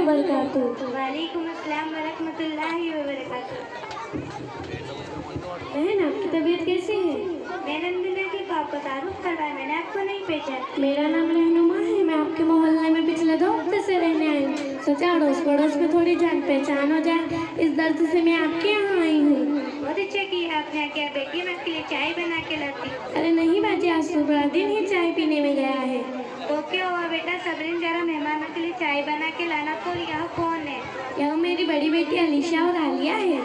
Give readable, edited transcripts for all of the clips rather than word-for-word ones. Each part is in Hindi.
वबरकातुहू। वालेकुम अस्सलाम वरहमतुल्लाहि वबरकातुहू। बहन, आपकी तबीयत कैसी है? मैं नंदना की पापा तारुफ करवाया, मैंने आपको नहीं पहचाना। मेरा नाम रहनुमा है। मैं आपके मोहल्ले में पिछले 2 हफ्ते से रहने आई हूँ। सोचा अड़ोस पड़ोस में थोड़ी जान पहचान हो जाए, इस दर्द से मैं आपके यहाँ आई हूँ। बहुत अच्छा किया आपने आके। बेटी मैं आपके लिए चाय बना के लाती हूँ। अरे नहीं बाजी, आज तो बड़ा दिन ही चाय पीने में गया है। तो क्या हुआ बेटा, सबरीन जरा मेहमानों के लिए चाय बना के लाना। तो यह कौन है? यह मेरी बड़ी बेटी अलीशा और आलिया है।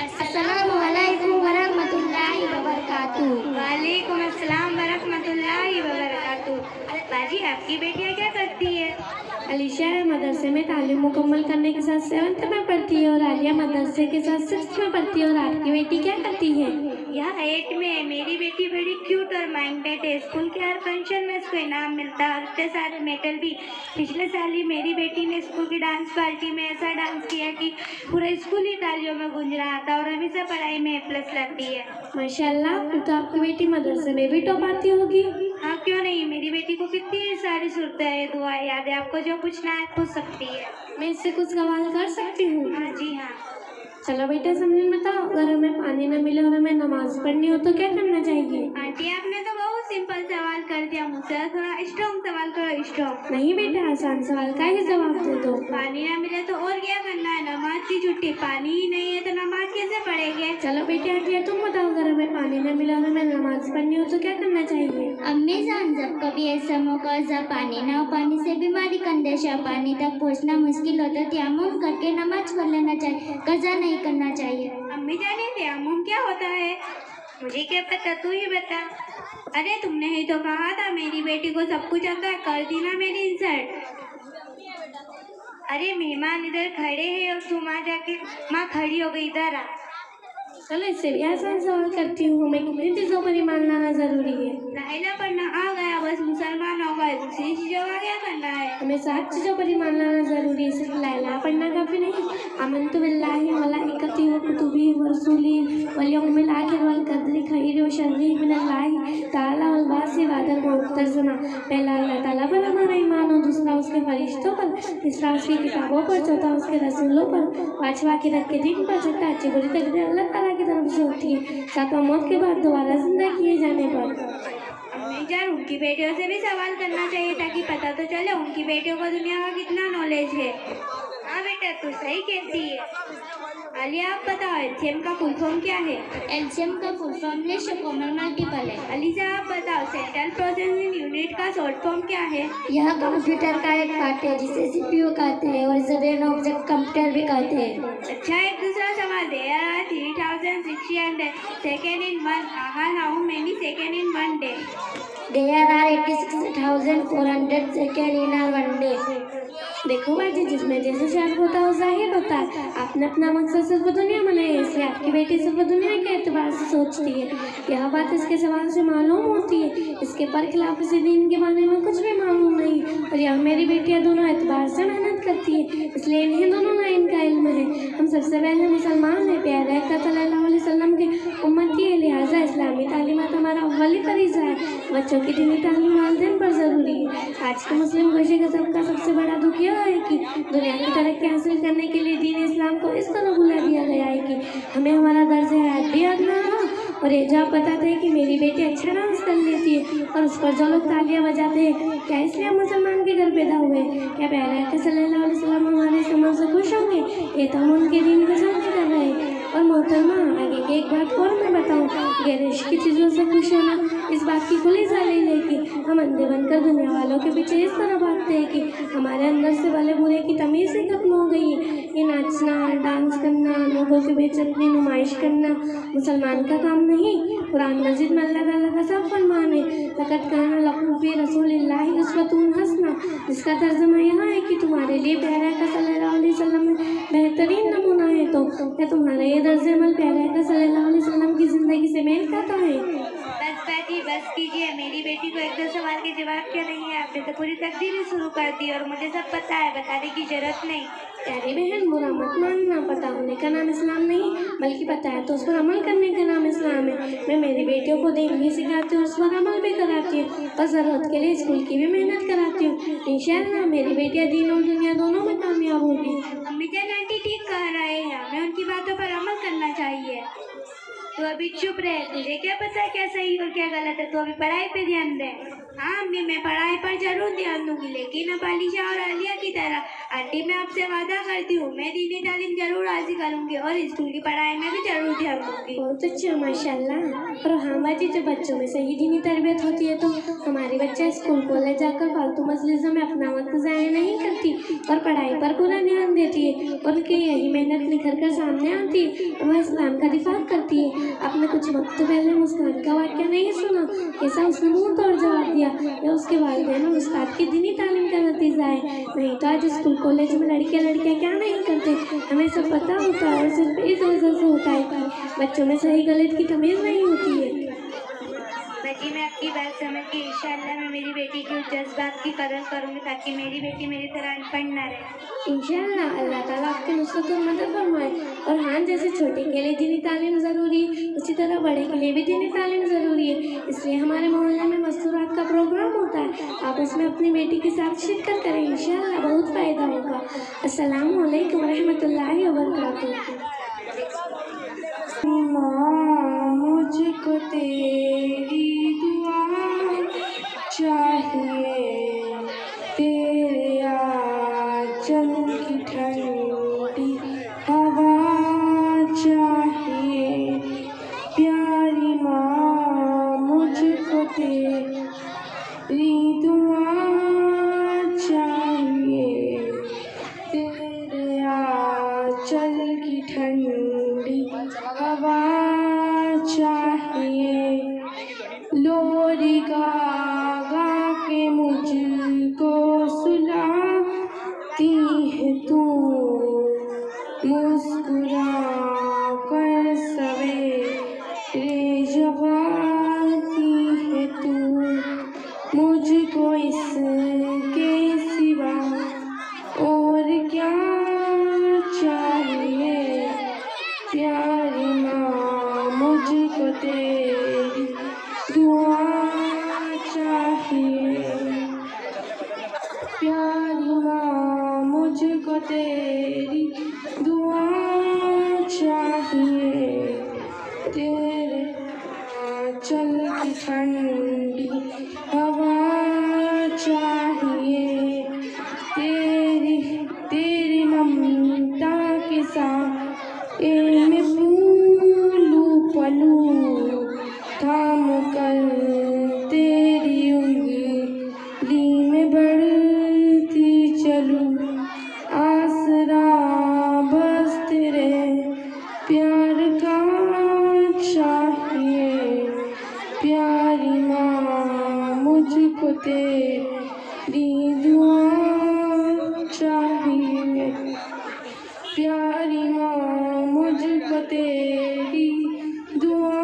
अस्सलामु अलैकुम वरहमतुल्लाहि वबरकातुहू। वालेकुम अस्सलाम वरहमतुल्लाहि वबरकातुहू। बाजी, आपकी बेटियाँ क्या करती है? अलीशा मदरसे में तालीम मुकम्मल करने के साथ 7th में पढ़ती है और आलिया मदरसे के साथ 6th में पढ़ती है। और आपकी बेटी क्या करती है? यह 8 में है। मेरी बेटी बड़ी क्यूट और माइंडेड है। स्कूल के हर फंक्शन में इसको इनाम मिलता है और उसके साथ मेडल भी। पिछले साल ही मेरी बेटी ने स्कूल की डांस पार्टी में ऐसा डांस किया कि पूरा स्कूल ही तालियों में गूंज रहा था और हमेशा पढ़ाई में A+ लाती है। माशाल्लाह, फिर तो आपकी बेटी मदरसे में भी टॉप आती होगी। हाँ, क्यों नहीं। मेरी बेटी को कितनी सारी सूरतें दुआएं याद है। आपको जो पूछना है पूछ सकती है। मैं इससे कुछ सवाल कर सकती हूँ? हाँ जी हाँ। चलो बेटा, समझ बताओ, अगर हमें पानी न मिले और हमें नमाज पढ़नी हो तो क्या करना चाहिए? आंटी, आपने तो बहुत सिंपल सवाल कर दिया मुझसे। थोड़ा स्ट्रॉन्ग सवाल करो, स्ट्रॉन्ग। नहीं बेटा, आसान सवाल का ही जवाब दे दो। पानी ना मिले तो और क्या करना है? नमाज की छुट्टी। पानी ही नहीं है तो नमाज कैसे पढ़ेंगे? चलो बेटे, आंटी तुम बताओ, अगर हमें पानी न मिले और हमें नमाज पढ़नी हो तो क्या करना चाहिए? अम्मी जान, जब कभी ऐसा मौका जब पानी ना हो, पानी से बीमारी का अंदेशा, पानी तक पहुंचना मुश्किल हो तो तयम्मुम करके नमाज पढ़ लेना चाहिए, कज़ा नहीं करना चाहिए। अम्मी जाने तयम्मुम क्या होता है? मुझे क्या पता, तू ही बता। अरे तुमने ही तो कहा था मेरी बेटी को सब कुछ आता है, कर दी ना मेरी इंसल्ट। अरे मेहमान इधर खड़े हैं और तुम आ जाके माँ खड़ी हो गई, इधर आ। चलो इससे भी आसान सवाल करती हूँ, हमें कितनी चीज़ों पर ईमान लाना जरूरी है? लाइला पढ़ना आ गया, बस मुसलमान हो गए। दूसरी चीजों का क्या करना है? हमें 7 चीज़ों पर ईमान लाना जरूरी है, सिर्फ ला इलाहा पढ़ना काफी नहीं। आमन्तु बिल्लाहि व मलाइकतिही व कुतुबिही व रसूलिही वल यौमिल आखिर वल कदरि खैरिही व शर्रिही मिनल्लाहि तआला वल बासी बअदल मौत। तर्जुमा: पहला अल्लाह ताला पर हमारा ईमान हो, दूसरा उसके फरिश्तों पर, तीसरा उसकी किताबों पर, चौथा उसके रसूलों पर, पांचवा आखिरत के दिन पर, छठा अच्छी बुरी तकदीर अल्लाह ताला की तरफ से होती है, सातवां मौत के बाद दोबारा जिंदा किए जाने पर। अम्मी जान, उनकी बेटियों से भी सवाल करना चाहिए ताकि पता तो चले उनकी बेटियों को दुनिया का कितना नॉलेज है। हाँ बेटा, तू सही कहती है। आलिया, आप बताओ एलसीएम का फुल फॉर्म क्या है? एलसीएम का full form ratio common multiple है। अलीजा, आप बताओ सेंट्रल प्रोसेसिंग यूनिट का शॉर्ट फॉर्म क्या है? यह कंप्यूटर का एक पार्ट है जिसे सीपीयू कहते हैं और इसे ब्रेन ऑब्जेक्ट कंप्यूटर भी कहते हैं। अच्छा, एक दूसरा सवाल। There are 3600 seconds in one hour. How many seconds in one day? There are 86,400 seconds in a one day. देखो बाजी, जिसमें जैसे शायद होता है वो जाहिर होता है। आपने अपना मकसद सिर्फ दुनिया बनाई है, इसलिए आपकी बेटी सिर्फ दुनिया के एतबार से सोचती है। यह बात इसके सवाल से मालूम होती है। इसके बरखिलाफ इसी दीन के बारे में कुछ भी मालूम नहीं और यह मेरी बेटियाँ दोनों एतबार से मेहनत करती है, इसलिए इन्हें दोनों का इनका इल्म है। हम सबसे पहले मुसलमान हैं, प्यारे आका सल्लल्लाहु अलैहि वसल्लम के उम्मती है, लिहाजा इस्लामी तालीमात हमारा अव्वली फरीज़ा है। बच्चों की दीनी तालीम वालिदैन पर ज़रूरी है। आज के मुस्लिम गोशे का सबसे बड़ा दुख यह है कि दुनिया की तरक्की हासिल करने के लिए दीन इस्लाम को इस तरह भुला दिया गया है कि हमें हमारा दर्ज हयात भी याद ना हो। और ये जो आप बताते हैं कि मेरी बेटी अच्छा डांस कर लेती है और उस पर जो लोग तालियां बजाते हैं, क्या इसलिए हम मुसलमान के घर पैदा हुए? क्या प्यारे आका सल्लल्लाहु अलैहि वसल्लम हमारे समझ से खुश होंगे? ये तो हम उनके दीन को समझ कर रहे हैं। और मोहतरमा, आगे की एक बात और मैं बताऊँ, गैरिश की चीज़ों से खुश होना इस बात की खुली दलील है कि हम अंधे बनकर दुनिया वालों के पीछे इस तरह भागते हैं कि हमारे अंदर से भले बुरे की तमीज़ ही खत्म हो गई है। ये नाचना, डांस करना, लोगों के बीच अपनी नुमाइश करना मुसलमान का काम नहीं। कुरान मजीद में अल्लाह ताला का सब फरमान है, लक़द काना लकुम फ़ी रसूलिल्लाहि उस्वतुन हसना, जिसका तर्जुमा यह है कि तुम्हारे लिए प्यारे आका सल्लल्लाहु अलैहि वसल्लम में बेहतरीन नमूना है। तो क्या तुम्हारा ये दर्ज अमल प्यारे आका सल्लल्लाहु अलैहि वसल्लम की ज़िंदगी से मेल खाता है? बस बाजी, बस कीजिए। मेरी बेटी को एक दो सवाल के जवाब क्या नहीं है? आपने तो पूरी तकदीर ही शुरू कर दी और मुझे सब पता है, बताने की जरूरत नहीं। प्यारी बहन, बुरा मत मानना, पता होने का नाम इस्लाम नहीं, बल्कि पता है तो उस पर अमल करने का नाम इस्लाम है। मैं मेरी बेटियों को दीन भी सिखाती हूँ, उस पर अमल भी कराती हूँ और ज़रूरत के लिए स्कूल की भी मेहनत कराती हूँ। इंशाअल्लाह मेरी बेटियाँ दीन और दुनिया दोनों में कामयाब होगी। अम्मी जान आंटी ठीक कह रहे हैं, हमें उनकी बातों पर अमल करना चाहिए। तो अभी चुप रहे, तुझे क्या पता क्या सही और क्या गलत है, तो अभी पढ़ाई पे ध्यान दे। हाँ अम्मी, मैं पढ़ाई पर जरूर ध्यान दूंगी, लेकिन अब आलिशा और आलिया की तरह आंटी मैं आपसे वादा करती हूँ, मैं दीनी तालीम जरूर हासिल करूँगी और स्कूल की पढ़ाई में भी जरूर ध्यान दूंगी। बहुत अच्छा, माशाल्लाह। और हाँ बाजी, जब बच्चों में सही दीनी तरबियत होती है तो हमारी बच्चा स्कूल कॉलेज जाकर फालतू मजलिसों में अपना वक्त ज़ाया नहीं करती और पढ़ाई पर पूरा ध्यान देती है और उनकी यही मेहनत निखर कर सामने आती है और वह इस्लाम का दिफा करती है। आपने कुछ वक्त पहले मुस्कान का वाक़या नहीं सुना? कैसा उसने मुँह तोड़ जवाब दिया, यह उसके वालिदैन और उस्ताद की दीनी तालीम का नतीजा है। नहीं तो आज स्कूल कॉलेज में लड़कियाँ क्या नहीं करते, हमें सब पता होता है और सिर्फ इस वजह से होता है कि बच्चों में सही गलत की तमीज़ नहीं होती है। बाकी मैं आपकी बात समझ के इंशाअल्लाह मैं मेरी बेटी के उस जज्बात की कदर करूँगी, ताकि मेरी बेटी मेरी तरह अनपढ़ ना रहे। इंशाअल्लाह अल्लाह ताला आपके नुसरत और मदद फरमाए। और हाँ, जैसे छोटे के लिए दीनी तालीम ज़रूरी है, उसी तरह बड़े के लिए भी दीनी तालीम ज़रूरी है। इसलिए हमारे मोहल्ले में मस्तूरात का प्रोग्राम होता है, आप उसमें अपनी बेटी के साथ शिरकत करें, इंशाअल्लाह बहुत फ़ायदा होगा। अस्सलामु अलैकुम रहमतुल्लाहि व बरकातुहू। मुझको तेरी दुआ चाहिए, तेरे आंचल की ठंडी हवा चाहिए, प्यारी माँ मुझको तेरी दुआ चाहिए, तेरे आंचल की ठंडी हवा चाहिए, लोरी गा के मुझको सुलाती है तू, मुस्कुरा कर सवेरे जगाती है तू, मुझको इसके सिवा और क्या चाहिए, प्यारी माँ मुझको तेरी दुआ चाहिए, प्यारी माँ मुझको तेरी दुआ चाहिए, तेरे आंचल की ठंडी हवा चाहिए, तेरी ममता के साथ मैं फूलूं पलूं, थाम कर तेरी उंगली में बढ़ती चलूं, आसरा बस तेरे प्यार का चाहिए, प्यारी माँ मुझको तेरी दुआ चाहिए, प्यारी माँ मुझको तेरी दुआ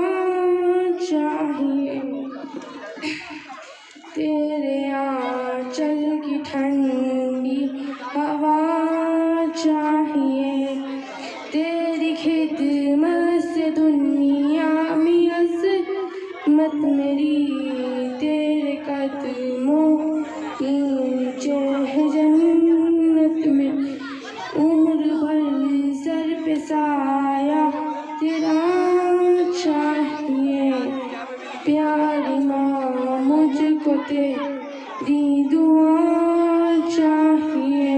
चाहिए, तेरे आंचल की ठंडी हवा चाहिए, तेरी खिदमत से दुनिया में अज़मत मेरी, तेरे कदमों की नीचे है जन्नत में, उम्र भर सर पे साया तेरा चाहिए, प्यारी माँ मुझको तेरी दुआ चाहिए,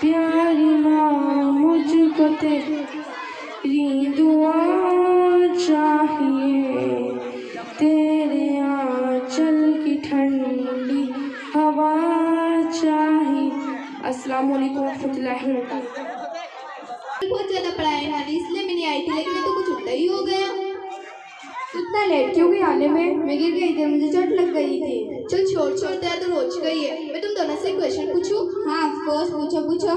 प्यारी माँ मुझको तेरी दुआ चाहिए, तेरे आंचल की ठंडी हवा चाहिए। अस्सलाम वालेकुम रहमतुल्लाहि व बरकातुहू। बहुत ज़्यादा पढ़ाई वाली इसलिए मैं नहीं आई थी, लेकिन तो कुछ उल्टा ही हो गया। इतना लेट क्यों गई आने में? मैं गिर गई थी, मुझे चोट लग गई थी। चल छोड़ तेरा तो रोज गई है। मैं तुम दोनों से क्वेश्चन पूछूं? हाँ ऑफ कोर्स, पूछो।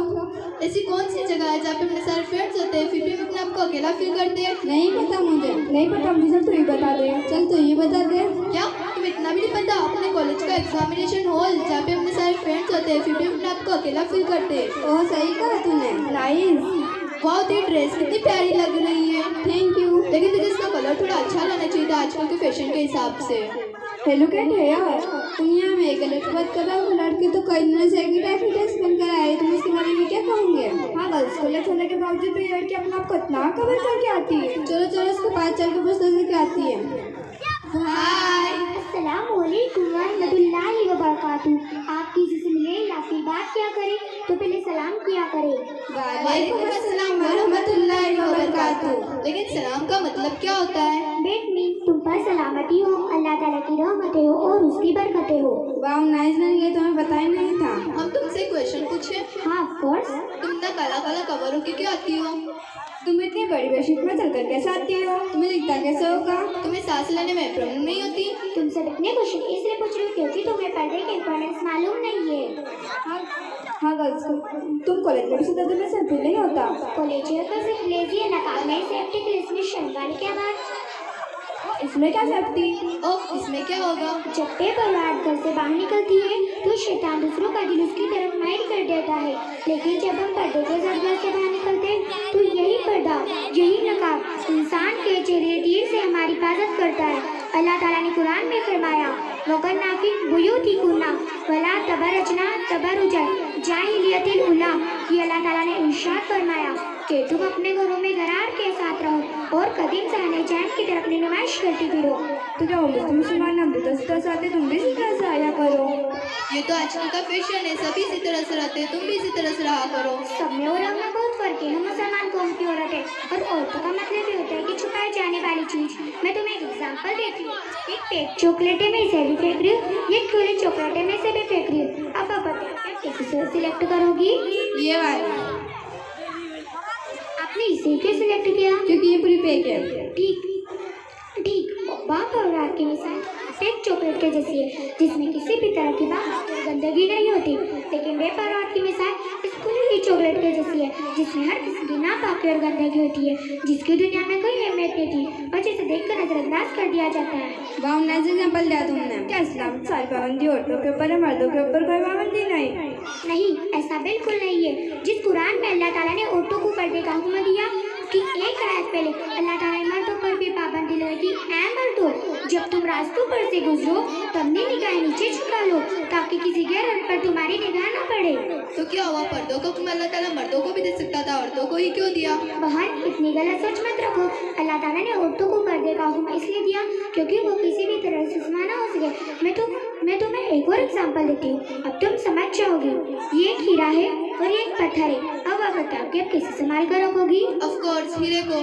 ऐसी कौन सी जगह है जहाँ पे अपने सारे फ्रेंड्स होते हैं फिर भी हम अपने आप को अकेला फील करते हैं? नहीं पता मुझे। चल तू ही बता दे। क्या तुम्हें इतना भी नहीं पता? अपने कॉलेज का एग्जामिनेशन हॉल जहाँ पे अपने सारे सारे फ्रेंड्स होते हैं फिर भी अपने आप को अकेला फील करते हैं। ओह सही कहा तूने, नाइस। वाह तेरी ड्रेस कितनी प्यारी लग रही है। Thank you. लेकिन तुझे इसका कलर थोड़ा अच्छा लाना चाहिए था आजकल के फैशन के हिसाब से। हेलो क्या यार, तुम यहाँ में कलर की बात कर रहा हो, लड़के तो कई दिनों से एक ही टाइप की ड्रेस पहन कर आए, तुम इसके बारे में क्या कहोगे? हाँ गर्ल्स कॉलेज होने के बावजूद भी लड़की अपने आप को इतना कवर करके आती है। चलो चलो इसको 5 चल के पूछते से क्या आती है। हाय अस्सलामुअलैकुम रहमतुल्लाहि व बरकातुहू। आप किसी से मिले या फिर बात क्या करें तो पहले सलाम किया करें। वालेकुम अस्सलाम व रहमतुल्लाहि व बरकातुहू। लेकिन सलाम का मतलब क्या होता है? बेट मीन तुम पर सलामती हो, अल्लाह ताला की रहमतें हो और उसकी बरकतें हो। वाह नाइस मैंने ये तुम्हें बताया नहीं था। हम तुमसे क्वेश्चन पूछे? हाँ ऑफ कोर्स। तुम इतना काला काला कवर होके क्यों आती हो? तुम इतनी बड़ी बेडशीट में चलकर कैसे आती हो? तुम्हें दिखता कैसे होगा? तुम्हें सांस लेने में प्रॉब्लम नहीं होती? तुमसे इतने क्वेश्चन इसलिए पूछ रही हूँ क्योंकि तुम्हें पर्दे के इम्पोर्टेंस मालूम नहीं है। हाँ गर्ल्स तुम कॉलेज में भी सिर्फ में से नहीं होता। कॉलेजियर तो सिर्फ लेजी है, नकाब में सेफ्टी के लिए इसमें शर्म क्या बात। इसमें क्या सेफ्टी? ओह इसमें क्या होगा? जब पेपर रात घर से बाहर निकलती है तो शैतान दूसरों का दिल उसकी तरफ माइल कर देता है, लेकिन जब हम पर्दे के साथ घर से बाहर निकलते हैं तो यही पर्दा, यही नकाब इंसान के चेहरे तीर से हमारी हिफाजत करता है। अल्लाह ताला ने कुरान में फरमाया वकन्ना फी बुयूतिकुन्ना वला तबरजना तबरुजल जाहिलियतिल उला। ये अल्लाह ताला ने इरशाद फरमाया कि तुम अपने घरों में घरार के साथ रहो और कदीम सहने चैन की तरफ नुमाइश करती फिरो। तो क्या होगा तुम मुसलमान हम भी तो इस तरह से आते, तुम भी इसी तरह से आया करो। ये तो आजकल का फैशन है, सभी इसी तरह से रहते हैं, तुम भी इसी तरह से रहा करो। सब में और हम में बहुत फर्क है। हम मुसलमान कौम की औरत है और औरतों का मतलब ये होता है कि छुपाई जाने वाली चीज। मैं तुम्हें एक एग्जांपल देती हूँ। एक पैक चॉकलेट है, मैं इसे भी फेंक रही हूँ, ये खुली चॉकलेट है, मैं इसे भी फेंक रही हूँ। अब आप बताओ किसी से सिलेक्ट करोगी? ये वाली। आपने इसे क्यों सिलेक्ट किया? क्योंकि ये पूरी पैक है। ठीक बाप और रात की मिसाल एक चॉकलेट के जैसी है जिसमें किसी भी तरह की बात गंदगी नहीं होती, लेकिन वेपर रात की मिसाल इस खुली हुई चॉकलेट के जैसी है जिसमें हर किसी की नापाकी और गंदगी होती है, जिसकी दुनिया में कोई अहमियत नहीं थी और जिसे देखकर नजरअंदाज कर दिया जाता है। वाह नाइस एग्जांपल दिया तुमने। क्या इस्लाम में सारी पाबंदी औरतों के ऊपर है, मर्दों के ऊपर कोई पाबंदी नहीं, ऐसा बिल्कुल नहीं है। जिस कुरान में अल्लाह ताला ने औरतों को पर्दे का हुक्म दिया कि एक आयत पहले अल्लाह ताला ने मर्दों पर भी पाबंदी लगाई। ऐ मर्दों, जब तुम रास्तों पर से गुजरो तो अपनी निगाहें नीचे झुका लो ताकि किसी गैर पर तुम्हारी निगाह न पड़े। तो क्या हुआ, पर्दों को हुक्म अल्लाह ताला मर्दों को भी दे सकता था, औरतों को ही क्यों दिया? बहन इतनी गलत सोच मत रखो। अल्लाह ताला ने औरतों को पर्दे का हुक्म इसलिए दिया क्योंकि वो किसी भी तरह से ना हो सके। मैं तुम्हें एक और एग्जांपल देती हूँ, अब तुम समझ जाओगी। ये एक हीरा है और ये एक पत्थर है। अब आप बताओ कि आप किसे संभाल कर रखोगी? ऑफ कोर्स हीरे को।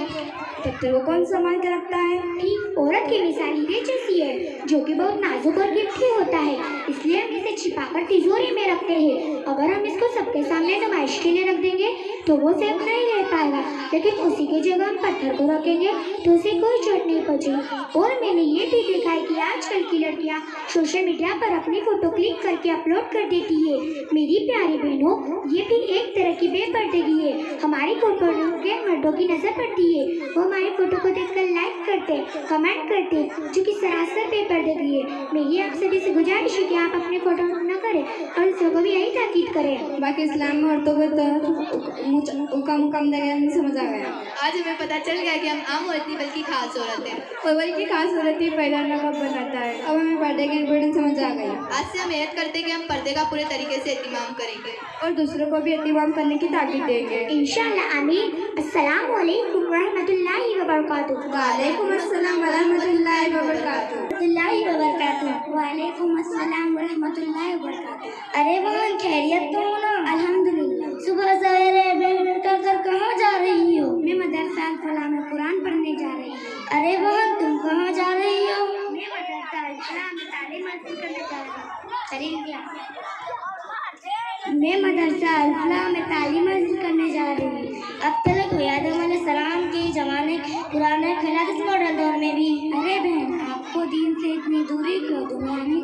पत्थर को कौन संभाल कर रखता है? ठीक औरत की मिसाल हीरे जैसी है जो कि बहुत नाजुक और कीमती होता है, इसलिए हम इसे छिपाकर तिजोरी में रखते हैं। अगर हम इसको सबके सामने नुमाइश के लिए रख देंगे तो वो सेफ नहीं रह पाएगा, लेकिन उसी की जगह हम पत्थर को रखेंगे तो उसे कोई चोट नहीं पहुंचेगी। और मैंने ये भी देखा है कि आजकल की लड़कियां सोशल मीडिया पर अपनी फोटो क्लिक करके अपलोड कर देती है। मेरी प्यारी बहनों, ये भी एक तरह की बेपर्दगी है। हमारी फोटो के मर्दों की नजर पड़ती है, वो हमारी फोटो को देखकर लाइक करते, कमेंट करते, जो कि सरासर बेपर्दगी है। मेरी आप सभी से गुजारिश है कि आप अपनी फोटो न करें और दूसरों को भी यही ताकीद करें। बाकी इस्लाम में औरतों को तो कम नहीं समझ आ गया। आज हमें पता चल गया कि हम आम औरत नहीं बल्कि खास औरत है, और बल्कि खास औरत ही पैदा नकाब बनाता है। अब हमें पर्दे की इम्पोर्टेंस समझ आ गई। आज से हम नियत करते हैं कि हम पर्दे का पूरे तरीके से एहतिमाम करेंगे और दूसरों को भी एहतिमाम करने की ताकीद देंगे इंशाअल्लाह। आमीन। अस्सलाम वालेकुम रहमतुल्लाहि व बरकातुहू। वालेकुम अस्सलाम व रहमतुल्लाहि व बरकातुहू। वालेकुम अस्सलाम व रहमतुल्लाहि व बरकातुहू। अरे बहन खैरियत तो हो ना? अल्हम्दुलिल्लाह। सुबह सवेरे बेर कर कहाँ जा रही हो? मैं मदरसा अल-फलाह में कुरान पढ़ने जा रही हूँ। अरे बहन तुम कहाँ जा रही हो? मैं मदरसा अल-फलाह में तालीम हासिल करने जा रही हूँ। मैं मदरसा अल-फलाह में तालीम हासिल करने जा रही हूँ। अब तक आदम अलैहिस्सलाम के ज़माने कुरान खिलाफ इस मॉडल दौर में भी। अरे बहन आपको दीन से इतनी दूरी क्यों? दुनियावी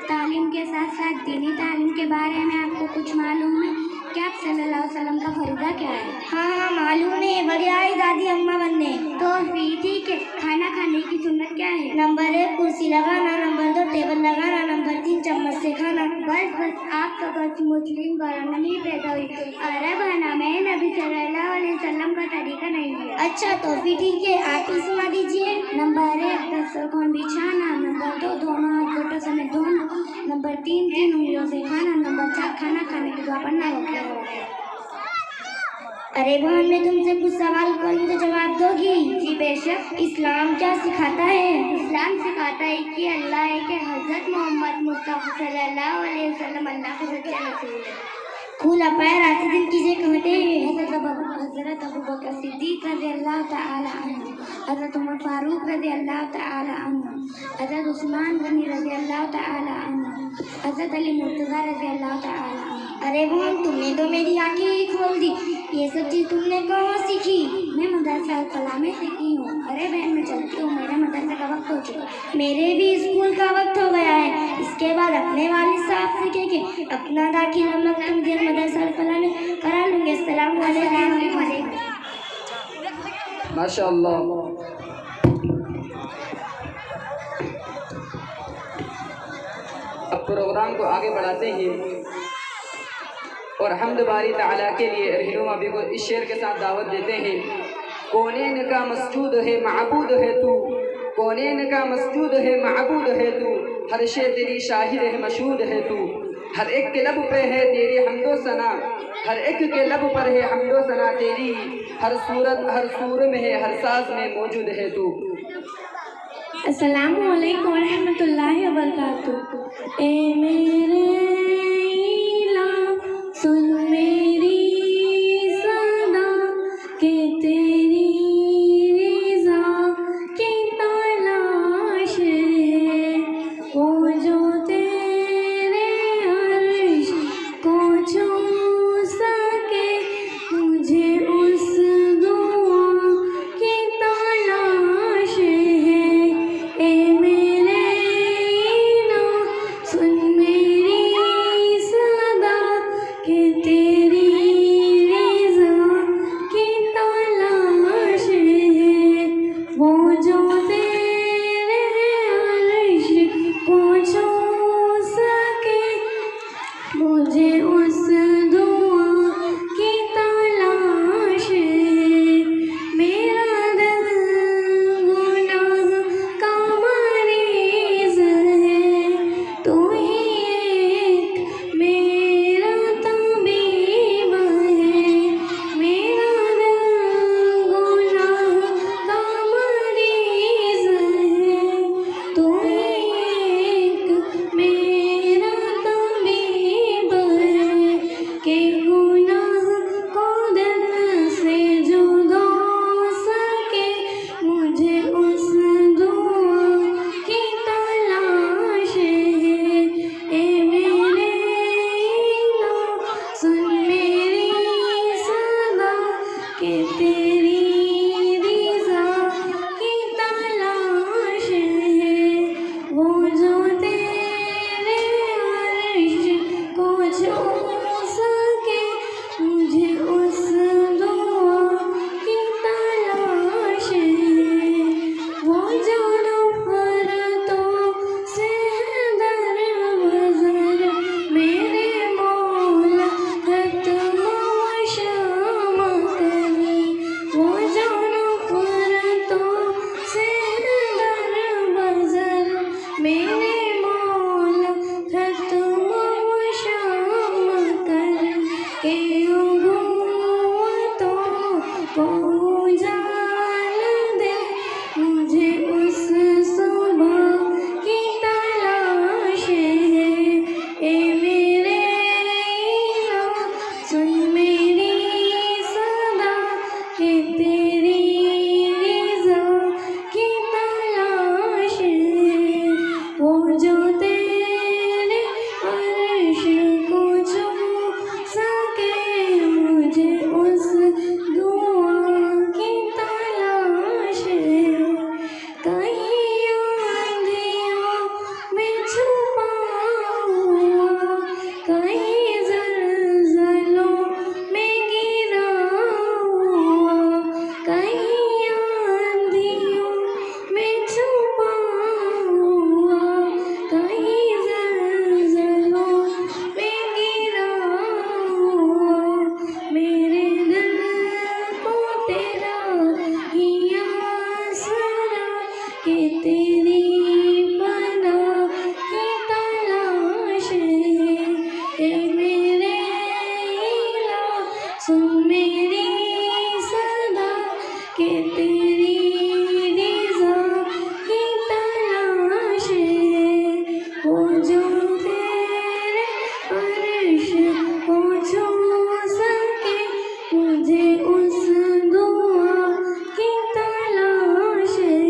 तालीम के साथ साथ दीनी तालीम के बारे में आपको कुछ मालूम है क्या? आप सल्लल्लाहु अलैहि वसल्लम का फरीदा क्या है? हाँ मालूम है, बड़ी आई दादी अम्मा बनने। तो फिर ठीक है, खाना खाने की सुन्नत क्या है? नंबर 1 कुर्सी लगाना, नंबर 2 टेबल लगाना, नंबर 3 चम्मच से खाना। बस आप तो कुछ मुस्लिम घराने में पैदा हुई। अरब खाना में नबी सल्लल्लाहु अलैहि वसल्लम का तरीका नहीं है। अच्छा तो फिर ठीक है, आप ही सुना दीजिए। नंबर 1 दस्तरखान बिछाना, नंबर 2 दोनों हाथ घुटनों समेत धोना, नंबर 3 3 उंगलियों से खाना, नंबर 4 खाना खाने के दुआ पढ़ना वगैरह। अरे बहन, मैं तुमसे कुछ सवाल करूँ तो जवाब दोगी? जी बेशक। इस्लाम क्या सिखाता है? इस्लाम सिखाता है कि अल्लाह है कि हज़रत मोहम्मद मुस्तफ़ा सल्लल्लाहु अलैहि वसल्लम अल्लाह के सच्चे रसूल है। खुला पैर राशिदीन किसे कहते हैं? हज़रत अबू बकर सिद्दीक़ रज़ी अल्लाह तआला अन्हु, हज़रत उमर फारूक रज़ी अल्लाह तआला अन्हु, हज़रत उस्मान गनी रज़ी अल्लाह तआला अन्हु, हज़रत अली मुर्तज़ा रज़ी अल्लाह तआला अन्हु। अरे बहन, तुमने तो मेरी आंखें ही खोल दी। ये सब चीज़ तुमने कहाँ सीखी? मैं मदरसा फला में सीखी हूँ। अरे बहन, मैं चलती हूँ, मेरे मदरसे का वक्त हो चुका। मेरे भी स्कूल का वक्त हो गया है। इसके बाद अपने वालिद साहब से कह के अपना दाखिला मदरसा फला में करा लूँगी। अस्सलाम वालेकुम। माशाअल्लाह। अब प्रोग्राम को आगे बढ़ाते हैं और हम्द बारी ताला के लिए रहनुमा भी को इस शेर के साथ दावत देते हैं। कौनैन का मस्जूद है माबूद है तू, कौनैन का मस्जूद है माबूद है तू, हर शे तेरी शाहिद है मशहूद है तू, हर एक के लब पे है तेरी हम्दो सना, हर एक के लब पर है हम्दो सना तेरी, हर सूरत हर सूर में है, हर साज में मौजूद है तू। अस्सलामु अलैकुम व रहमतुल्लाहि व बरकातुहू। ए मेरे इलाह सुन मेरी सदा के तेरी रज़ा की तलाश है, वो जो तेरे अर्श को छू सके, मुझे उस दुआ की तलाश है। ए मेरे इलाह सुन मेरी जो तेरे अर्श को छू सके मुझे उस दुआ की तलाश है।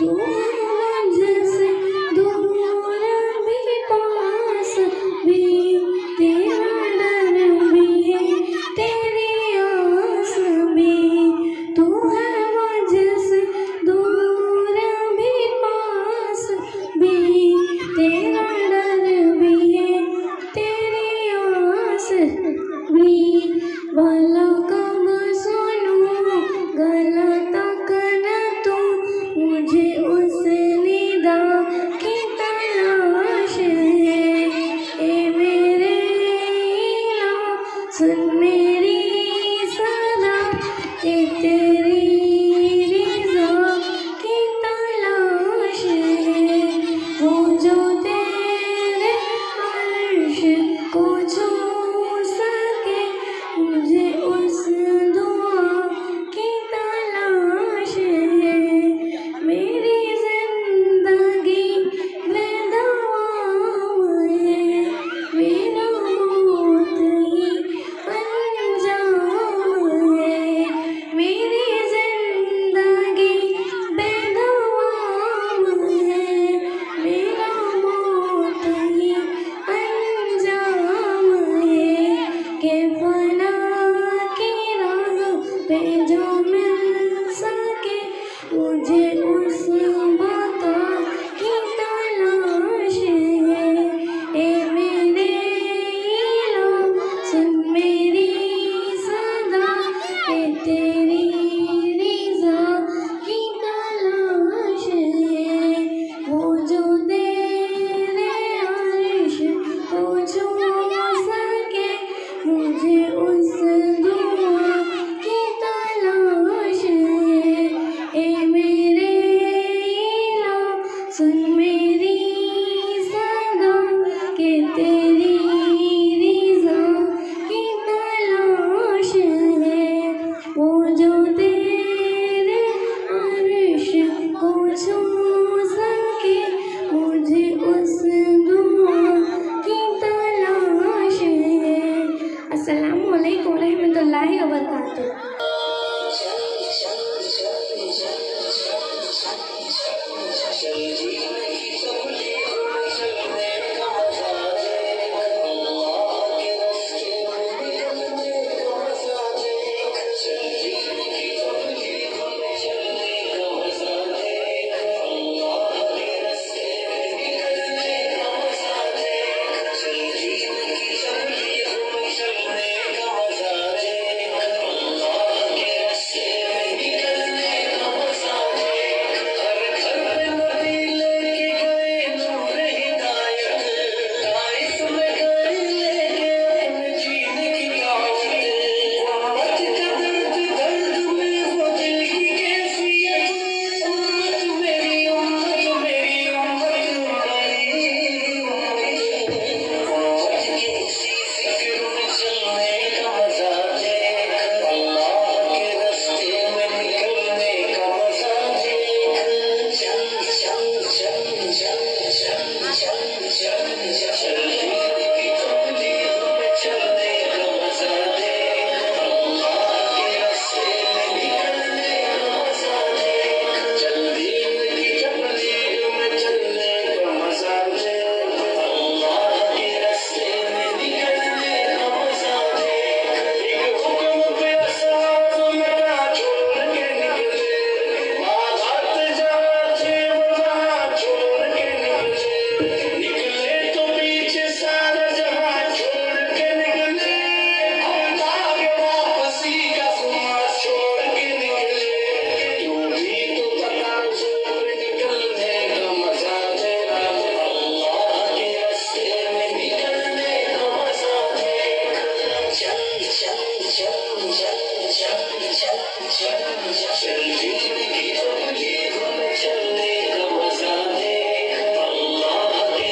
तू मुझसे दूर भी पास भी तेरा डर भी है तेरी आस भी। तू है मुझसे दूर भी पास भी तेरा डर भी है तेरी आस भी। भला कब सुनूं गला तक न तू मुझे उस निदा की तलाश है। ए मेरे इलाह सुन मेरी सदा ए तेरी रिज़ा की तलाश है। वो जो तेरे अर्श को छू सके मुझे उस दुआ की तलाश है। मेरी जिंदगी बेदवाम है मेरा मौत ही अंजाम है। मेरी जिंदगी बेदवाम है मेरा मौत ही अंजाम है। के फना की राह पे जो मिल सके मुझे उस बाका की तलाश है। ए मेरे इलाह सुन मेरी सदा ए तेरी रिज़ा की तलाश है। वो जो तेरे अर्श को छू सके मुझे उस दुआ की तलाश है। ए मेरे इलाह सुन मेरी सदा के तेरी रिज़ा की तलाश है। वो जो तेरे अर्श को छू सके मुझे उस दुआ की तलाश है। अस्सलामु अलैकुम रहमतुल्लाहि व बरकातुहू। चलने का मजा है अल्लाह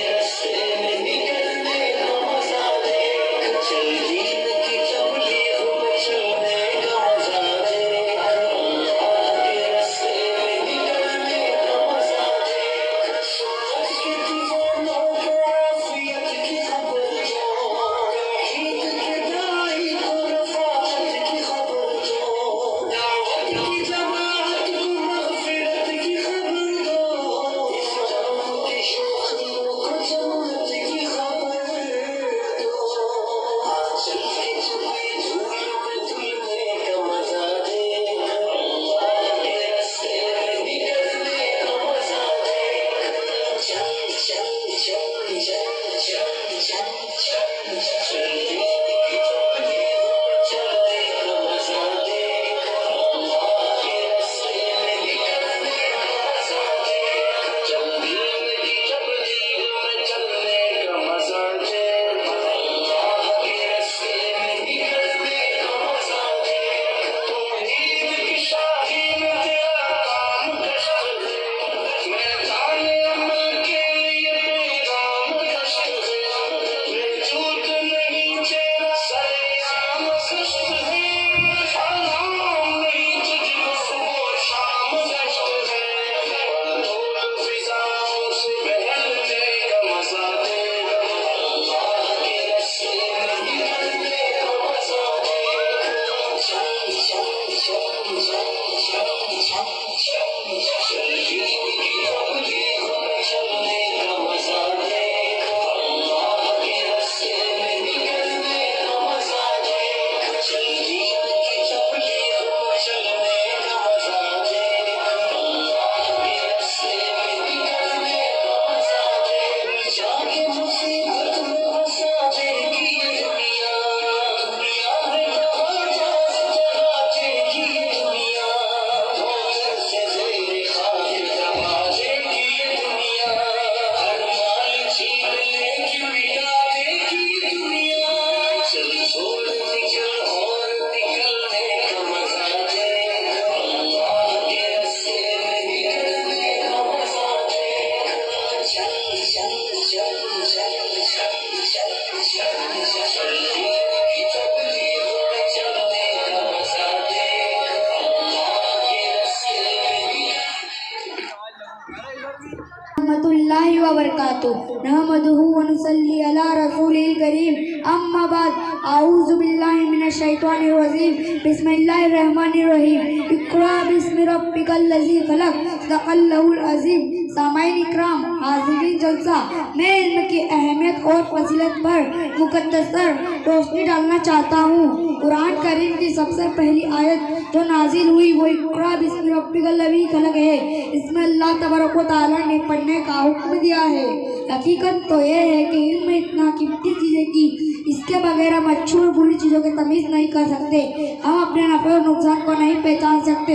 वबरकातुहू नहमदुहु व नुसल्ली अला रसूलिल करीम अम्मा बाद आऊज़ु बिल्लाहि मिनश शैतानिर रजीम बिस्मिल्लाहिर रहमानिर रहीम इक़रा बिस्मि रब्बिकल लज़ी खलक़ सदक़ल्लाहुल अज़ीम। सामाईन इकराम, हाज़िरीन जलसा, मैं इल्म की अहमियत और फजीलत पर मुकद्दसर रोशनी डालना चाहता हूँ। कुरान करीम की सबसे पहली आयत जो नाजिल हुई वो इक़रा बिस्मि रब्बिकल लज़ी खलक़ है। इसमें अल्लाह तबारक व तआला ने पढ़ने का हुक्म दिया है। हकीकत तो ये है कि इल्म इतना कीमती चीज़ है कि इसके बगैर हम अच्छी और बुरी चीज़ों की तमीज़ नहीं कर सकते। हम अपने नफ़े और नुकसान को नहीं पहचान सकते।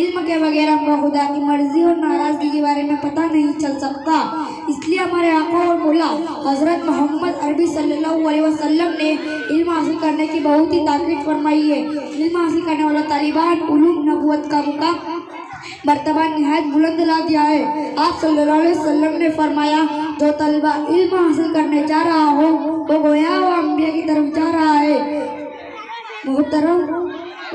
इल्म के बगैर हमको खुदा की मर्जी और नाराज़गी के बारे में पता नहीं चल सकता। इसलिए हमारे आका और मौला हज़रत मोहम्मद अरबी सल्लल्लाहु अलैहि वसल्लम ने इल्म हासिल करने की बहुत ही ताकीद फरमाई है। इल्म हासिल करने वाला तालिबान उलूम नबूवत का मुकाम मर्तबा निहायत बुलंद ला दिया है। आप सल्लल्लाहु अलैहि वसल्लम ने फरमाया, जो तलबा इल्म हासिल करने जा रहा हो वो गोया वो अंबिया की तरफ जा रहा है। मुहतरम,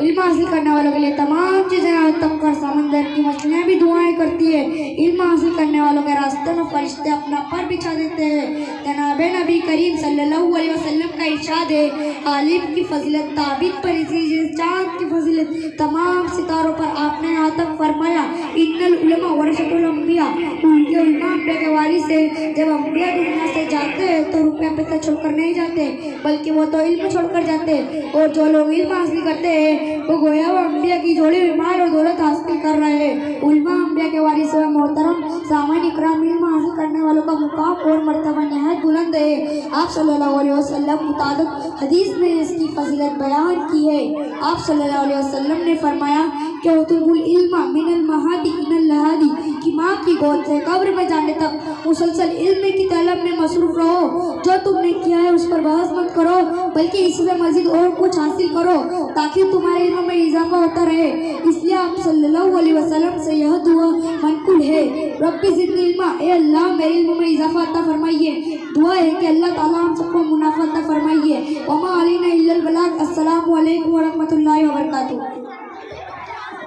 इल्म हासिल करने वालों के लिए तमाम चीज़ें तक कर समंदर की मछलियाँ भी दुआएं करती है। इल्म हासिल करने वालों के रास्ते में फरिश्ते अपना पर बिछा देते हैं। जनाब नबी करीम सल्लल्लाहु अलैहि वसल्लम का इरशाद है, आलिम की फजीलत ताबीद पर इसी चाँद की फजीलत तमाम सितारों पर। आपने यहाँ तक फरमाया, इन्नल उलमा वरसतुल अंबिया, उनके उलमा अंबिया के वारिस है। जब अंबिया दुनिया से जाते हैं तो रुपया पैसा छोड़कर नहीं जाते, बल्कि वो तो इल्म छोड़कर जाते हैं। और जो लोग इल्म हासिल करते हैं वो गोया वो अंबिया की जोड़ी में माल और दौलत हासिल कर रहे हैं। उलमा अंबिया के वारिस व मोहतरम सामाईन इकराम, इल्म हासिल करने वालों का मुकाम और मर्तबा निहायत बुलंद है। आप सल्लल्लाहु अलैहि वसल्लम मुताबिक हदीस में इसकी फजीलत बयान की है। आप सल्लल्लाहु अलैहि वसल्लम ने फरमाया कि उतुबुल इल्मा मिनल महादी इनल लहादी, कि माँ की गोद से कब्र में जाने तक मुसलसल इल्म की तलब में मसरूफ रहो। जो तुमने किया है उस पर बहस मत करो, बल्कि इससे मजीद और कुछ हासिल करो ताकि तुम्हारे इल्म में इजाफा होता रहे। इसलिए आप सल्लल्लाहु अलैहि वसल्लम से यह दुआ मनकुल है, रब्बी ज़िदनी इल्मा, ए अल्लाह मेरे इल्म में इजाफा अता फरमाइए। दुआ है कि अल्लाह ताला हम सबको मुनाफा अता फरमाइए। वमा अलैना इल्लल बलाग। अस्सलामु अलैकुम व रहमतुल्लाहि व बरकातुहू।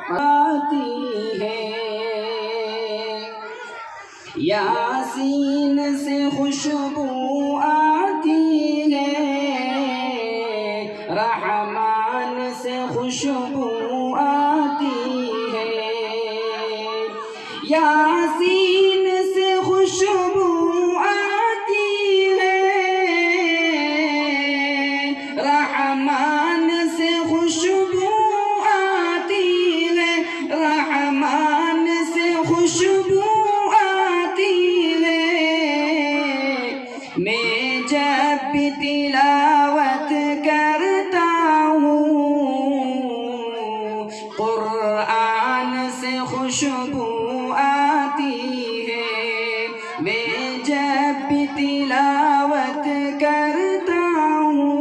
आती है यासीन से खुशबू आती है, रहमान से खुशबू आती है। यासीन से खुशबू आती है, रहमान से खुशबू आती है, रहमान से खुशबू आती है। मैं जब भी तिलावत करता हूँ, कुरान से खुशबू आती है। मैं जब भी तिलावत करता हूँ,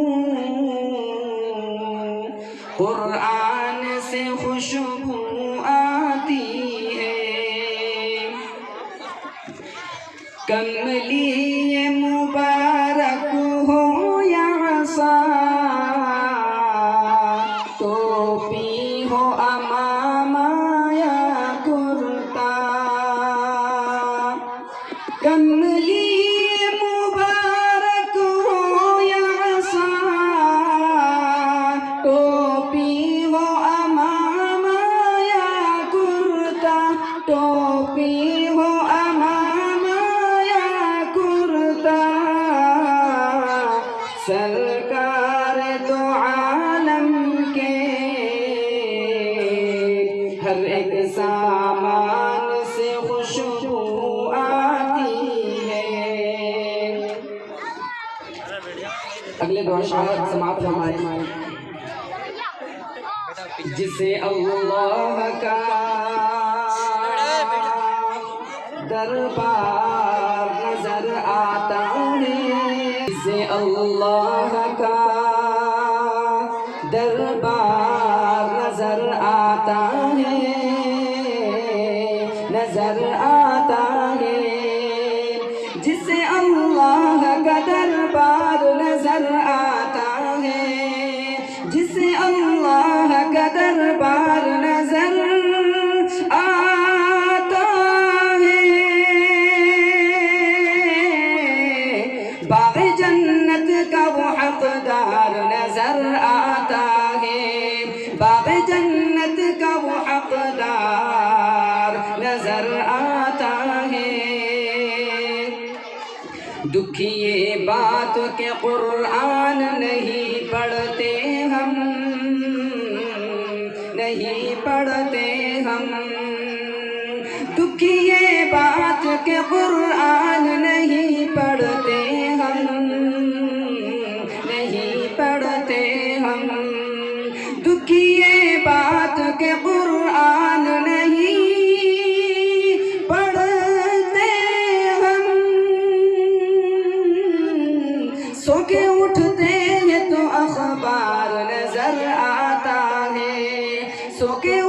कुरान से खुशबू आती है। कमली मुबारक हो या सा, टोपी हो अमामा या कुर्ता। कमली मुबारक हो या सा, टोपी हो अमामा या कुर्ता। टोपी हो अमामा या कुर्ता। सरकार तो आलम के हर एक सामान से खुशबू आती है। अगले दौर समाप्त हमारे जिसे अल्लाह का दरबार नजर आता है, जिसे अल्लाह का दरबार नजर आता है, नजर आता है। जिसे अल्लाह का दरबार नजर आता है, जिसे अल्लाह का दरबार नजर आता है। बाग़ जन्नत का वो हक़दार नजर आता है, बाग़ जन्नत का वो हक़दार नजर आता है। दुखी ये बात के कुरान नहीं पढ़ते हम, नहीं पढ़ते हम। दुखी ये बात के कुरान नहीं पढ़ते हम, नहीं पढ़ते हम। दुखी ये बात के कुरान नहीं पढ़ते हम। सो के उठते हैं तो अखबार नजर आता है, सो के